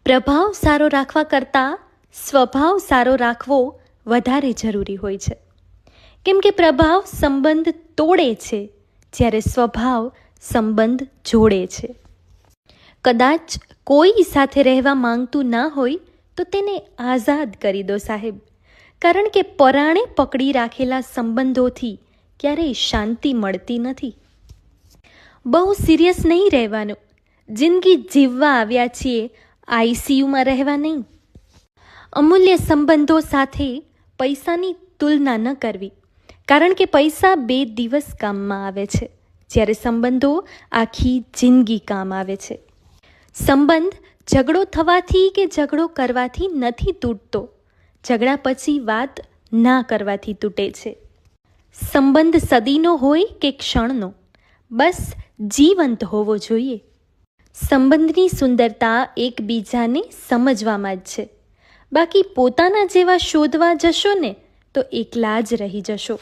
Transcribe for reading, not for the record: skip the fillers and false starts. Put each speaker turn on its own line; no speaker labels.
પ્રભાવ સારો રાખવા કરતાં સ્વભાવ સારો રાખવો વધારે જરૂરી હોય છે. કેમ કે પ્રભાવ સંબંધ તોડે છે, જ્યારે સ્વભાવ સંબંધ જોડે છે. કદાચ કોઈ સાથે રહેવા માંગતું ના હોય તો તેને આઝાદ કરી દો સાહેબ, કારણ કે પરાણે પકડી રાખેલા સંબંધોથી ક્યારેય શાંતિ મળતી નથી. બહુ સિરિયસ નહીં રહેવાનું. જિંદગી જીવવા આવ્યા છીએ, આઈસીયુમાં રહેવા નહીં. અમૂલ્ય સંબંધો સાથે પૈસાની તુલના ન કરવી, કારણ કે પૈસા 2 દિવસ કામમાં આવે છે, જ્યારે સંબંધો આખી જિંદગી કામ આવે છે. સંબંધ ઝઘડો થવાથી કે ઝઘડો કરવાથી નથી તૂટતો, ઝઘડા પછી વાત ના કરવાથી તૂટે છે. સંબંધ સદીનો હોય કે ક્ષણનો, બસ જીવંત હોવો જોઈએ. સંબંધની સુંદરતા એકબીજાને સમજવામાં જ છે. બાકી પોતાના જેવા શોધવા જશો ને તો એકલા જ રહી જશો.